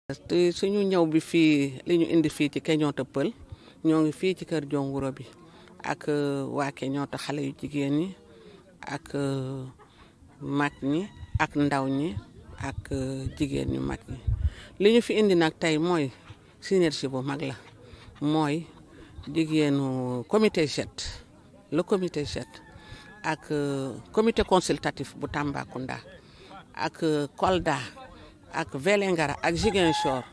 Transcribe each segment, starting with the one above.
te suñu ñëw bi fii li ñu indi fii ci Keñoota Pël ñoo ngi fii ci kër Jong Wuro bi ak waa Keñoota xale yu jigéen ñi ak mag ñi ak ndaw ñi ak jigéen ñu mag ñi li ñu fi indi nag tey mooy synergie bu mag la mooy jigéenu comité JET le comité JET ak comité consultatif bu Tambacounda ak Kolda ak Vélingara ak Ziguinchor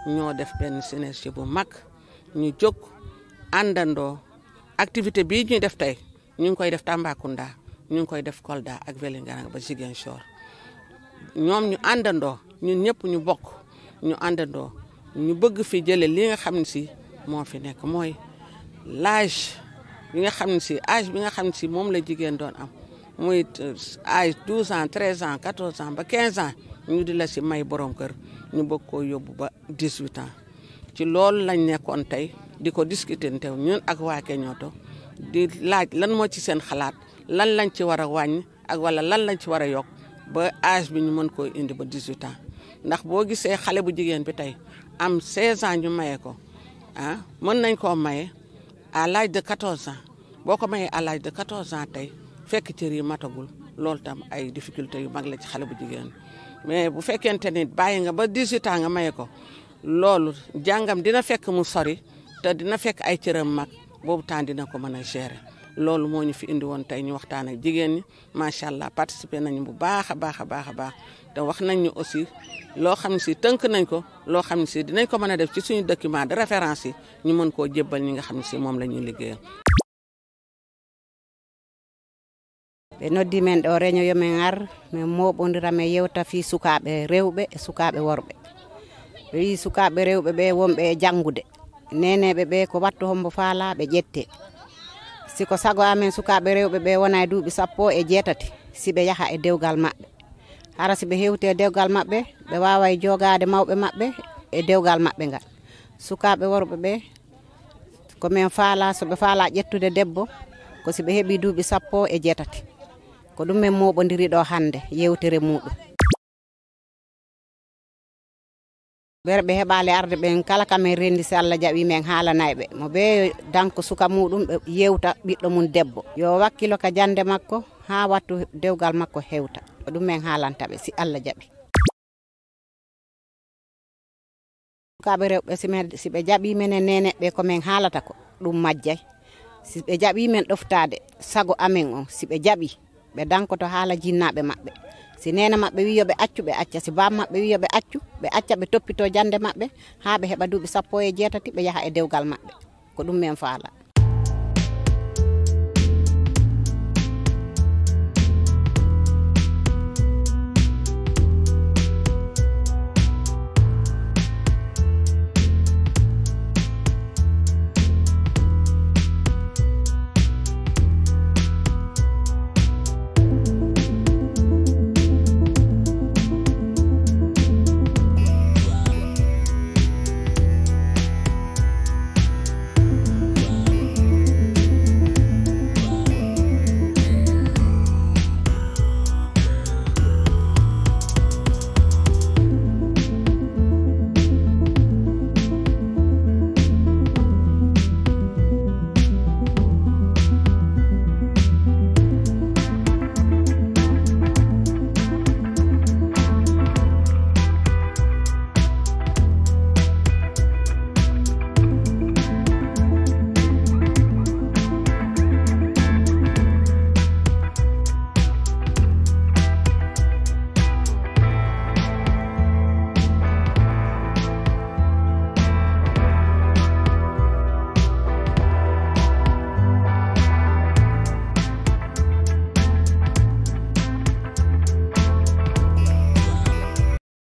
ñoo def benn synergie bu mag ñu jóg àndandoo activité bii ñuy def tey ñu ngi koy def Tambacounda ñu ngi koy def Kolda ak Vélingara ba Ziguinchor ñoom ñu àndandoo ñun ñëpp ñu bokk ñu àndandoo ñu bëgg fi jële li nga xam ne si moo fi nekk mooy l'âge bi nga xam ne si âge bi nga xam ne si moom la jigéen doon am muy âge 12 ans 13 ans 14 ans ba 15 ans ñu di la si may borom kër ñu bëgg koo yóbbu ba 18 ans ci loolu lañ nekkoon tey di ko discuter teew ñun ak waa Keñoota di laaj lan moo ci seen xalaat lan lañ ci war a wàññi ak wala lan lañ ci war a yokk ba âge bi ñu mën koo indi ba 18 ans ndax boo gisee xale bu jigéen bi tey am 16 ans ñu maye ko mën nañ koo maye à l'âge de 14 ans boo ko mayee à l'âge de 14 ans tey fekk cër yi matagul loolu tam ay difficultés yu mag la ci xale bu jigéen mais bu fekkente ni bàyyi nga ba 18 ans nga maye ko loolu jàngam dina fekk mu sori te dina fekk ay cëram mag boobu temps dina ko mën a gérer loolu moo ñu fi indi woon tey ñu waxtaan ak jigéen ñi macha allah participer nañu bu baax a baax a baax a baax te wax nañ ñu aussi loo xam ne si tënk nañ ko loo xam ne si dinañ ko mën a def ci suñu document de référence yi ñu mën koo jébbal ñi nga xam ne si moom la ñuy liggéeyal. ɓe noddi men ɗo réunion yomin ar min moɓodira min yewta fi sukaɓe rewɓe e sukaɓe worɓe ɓe wi sukaɓe rewɓe ɓe wonɓe e janggude neneɓe ɓe ko wattu hombo faala ɓe ƴette siko sago amen sukaɓe rewɓe ɓe wona e duuɓi 17 siɓe yaaha e dewgal maɓɓe hara siɓe hewti e dewgal maɓɓe ɓe wawa jogade mawɓe maɓɓe e dewgal maɓɓe ngal sukaɓe worɓe ɓe komin faala soɓe faala ƴettude debbo ko siɓe heeɓi duuɓi 17 ko ɗum men moɓodiri ɗo hande yewtere muɗum ɓerɓe heɓali arde ɓen kala kamen rendi so Allah jaɓi men haalanayɓe mo ɓe danko suka muɗum ɓe yewta ɓiɗɗo mum debbo yo wakkilo ka jande makko ha wattu dewgal makko hewta ko ɗum men haalantaɓe si Allah jaɓi sukaɓe rewɓe siɓe jaɓi men e neneɓe komin haalata ko ɗum majjay siɓe jaɓi men ɗoftade sago amen on siɓe jaɓi ɓe dankoto haala jinnaɓe maɓɓe si nena maɓɓe wi yoɓe accu ɓe acca si bam maɓɓe wi yoɓe acca ɓe toppito jande maɓɓe ha ɓe heɓa duuɓi 17 ɓe yaaha e dewgal maɓɓe ko ɗum men faala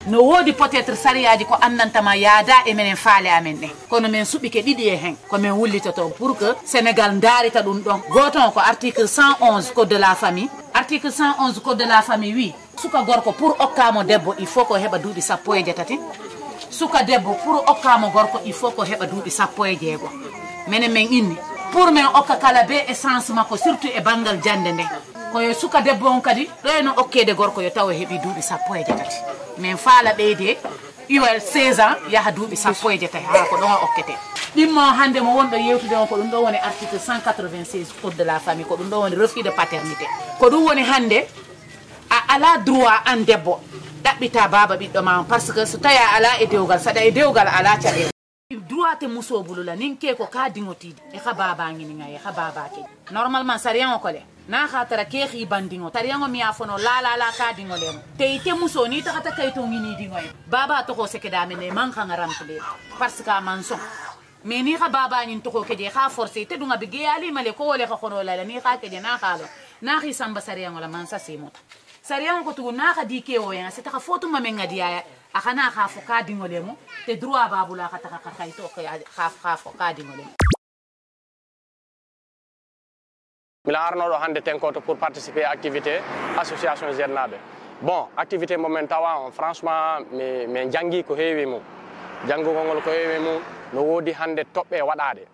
no woodi peut-être sariyaji ko andantama yaada e menen faale amen ɗen kono min suɓike ɗiɗi e hen komin wullitoto pour que Sénégal daarita ɗum ɗon goton ko article 111 code de la famille article 111 code de la famille wi suka gorko pour okkamo debbo il faut ko heɓa duuɓi 17 suka debbo pour okkamo gorko il faut ko heɓa duuɓi 16 menen min inni pour min okka kala be essence makko surtout e banggal jande nde koyo suka debbo on kadi ɗo no okkede gorko yo taw heeɓi duuɓi 17 min faala ɓeyde iwal 16 ans yaha duuɓi sappo e jeetati hala ko ɗon okkete ɗimmo hande mo wonɗo yewtude on ko ɗum ɗo woni article 196 code de la famille ko ɗum ɗo woni refus de paternité ko ɗum woni hande a ala droit an debbo ɗaɓɓita baba ɓiɗɗo ma par ce que so tawi a ala e dewgal saɗa e dewgal ala caɗele droit te musobulula nin ke ko ka dingotiɗi e xa baba ngini ngay xa baba ke normalement sariyan o kole na xa tara ke xi bandingo tariyango miya fono la ka dingo lemo te ite muso ni taxata kayto ngini dingo e baba to ko seke da mene man xa ngarample parce que man son mais ni xa baba ñin to ko ke je xa forcer te dunga bige ali male ko wole xa xono la ni xa ke je na xalo na xi samba sariyango la man sa simota sariyango ko tugu na xa dike o ya c'est taxa fotu ma menga diya akana xa fo ka dingo lemo te droit babula xa taxa xa kayto xa fo ka dingo lemo mila arnoɗo hande tenkoto pour participer à activité association Zernaɓe bon activité momin tawa on franchement min janggi ko heewi mum janggugol ngol ko heewi mum no woodi hande toɓɓe waɗade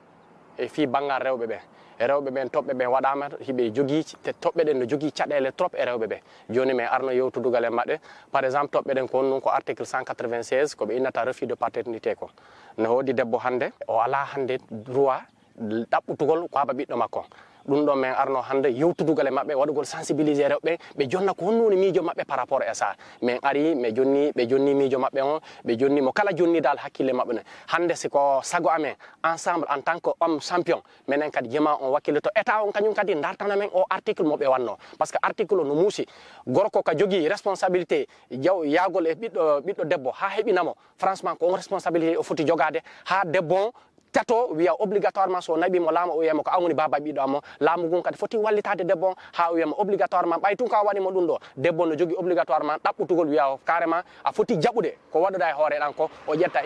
e fi banggal rewɓe ɓe e rewɓe ɓen toɓɓe ɓen waɗama hiɓe jogui te toɓɓe ɗen no jogui caɗele trop e rewɓe ɓe joni min arno yewtudugal e maɓɓe par exemple toɓɓe ɗen ko ɗum ko article 196 koɓe innata refus de paternité ko no woodi debbo hande o ala hande droit ɗaɓɓutugol ko aba ɓiɗɗo makko ɗum ɗo min arno hande yewtudugal e maɓɓe waɗugol sensibiliser rewɓe ɓe jonna ko honnuni miijo maɓɓe par rapport e ça min ari ɓe jonni miijo maɓɓe on ɓe jonni mo kala jonni dal hakkille maɓɓe ne hande siko sago amen ensemble en tant que homme champion minen kadi jema on wakkille to état on kañum kadi dartana men o article moɓe wanno par ce que article o no muusi gorko ka jogui responsabilité yagol e ɓiɗɗo debbo ha heɓinamo franchement ko on responsabilité o foti jogade ha debbo tato wiya obligatoirement so naɓimo laama o wiyama ko an woni baba ɓiɗɗo ammo laamu ngun kadi foti wallitade debbo on ha o wiyama obligatoirement ɓay tun ka waɗimo ɗum ɗo debbo no jogui obligatoirement ɗaɓɓutugol wiya carrément a foti jaɓude ko waɗuɗa e hoore ɗan ko o ƴetta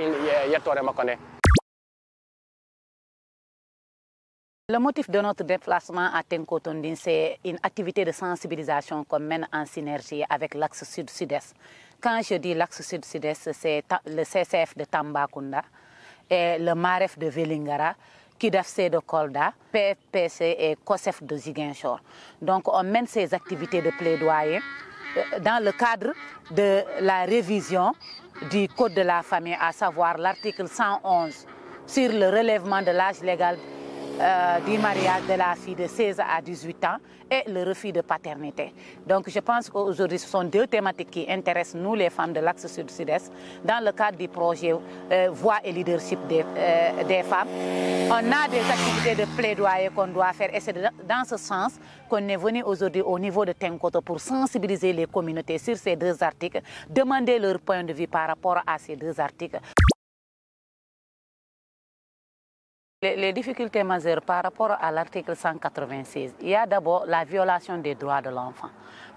yettore makko nde. Le motif de notre déplacement à Tenkotondine, c'est une activité de sensibilisation qu'on mène en synergie avec l'axe sud-sud-est. Quand je dis l'axe sud-sud-est, c'est le CCF de Tambacounda, et le MAREF de Vélingara, KIDAFC de Kolda, PFPC et COSEF de Ziguinchor. Donc on mène ces activités de plaidoyer dans le cadre de la révision du Code de la famille, à savoir l'article 111 sur le relèvement de l'âge légal du mariage de la fille de 16 à 18 ans et le refus de paternité. Donc je pense qu'aujourd'hui ce sont deux thématiques qui intéressent nous les femmes de l'axe sud-sud-est dans le cadre du projet Voix et leadership des femmes. On a des activités de plaidoyer qu'on doit faire et c'est dans ce sens qu'on est venu aujourd'hui au niveau de Tenkoto pour sensibiliser les communautés sur ces deux articles, demander leur point de vue par rapport à ces deux articles. Les difficultés majeures par rapport à l'article 196, il y a d'abord la violation des droits de l'enfant.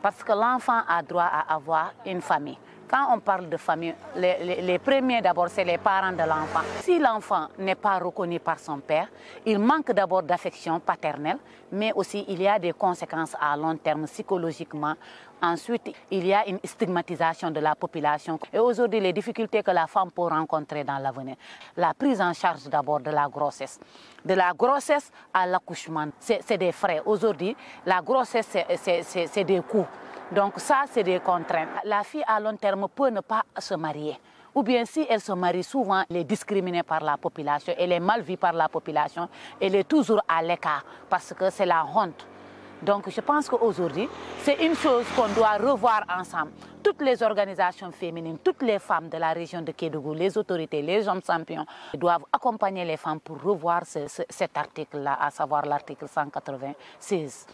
Parce que l'enfant a droit à avoir une famille. Quand on parle de famille, les premiers d'abord, c'est les parents de l'enfant. Si l'enfant n'est pas reconnu par son père, il manque d'abord d'affection paternelle, mais aussi il y a des conséquences à long terme psychologiquement. Ensuite, il y a une stigmatisation de la population. Et aujourd'hui, les difficultés que la femme peut rencontrer dans l'avenir. La prise en charge d'abord de la grossesse. De la grossesse à l'accouchement, c'est des frais. Aujourd'hui, la grossesse, c'est des coûts. Donc ça, c'est des contraintes. La fille à long terme peut ne pas se marier. Ou bien si elle se marie, souvent elle est discriminée par la population, elle est mal vue par la population, elle est toujours à l'écart parce que c'est la honte. Donc je pense qu'aujourd'hui, c'est une chose qu'on doit revoir ensemble. Toutes les organisations féminines, toutes les femmes de la région de Kédougou, les autorités, les hommes champions, doivent accompagner les femmes pour revoir cet article-là, à savoir l'article 196.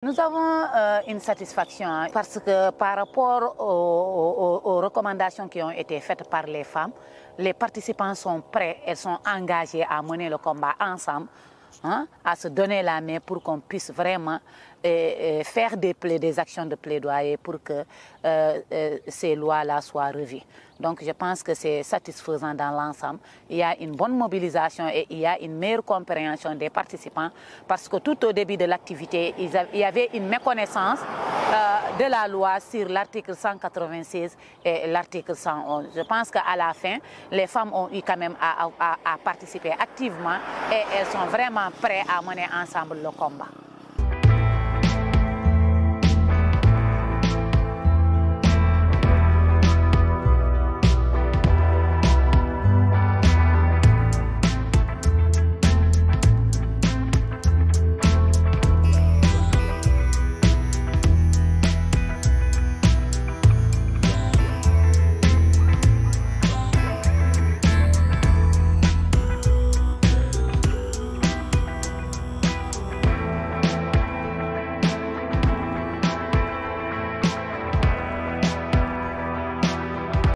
Nous avons une satisfaction parce que par rapport aux recommandations qui ont été faites par les femmes, les participants sont prêts, elles sont engagées à mener le combat ensemble, à se donner la main pour qu'on puisse vraiment faire des actions de plaidoyer pour que ces lois-là soient revues. Donc je pense que c'est satisfaisant dans l'ensemble. Il y a une bonne mobilisation et il y a une meilleure compréhension des participants parce que tout au début de l'activité, il y avait une méconnaissance de la loi sur l'article 196 et l'article 111. Je pense qu'à la fin, les femmes ont eu quand même à participer activement et elles sont vraiment prêtes à mener ensemble le combat.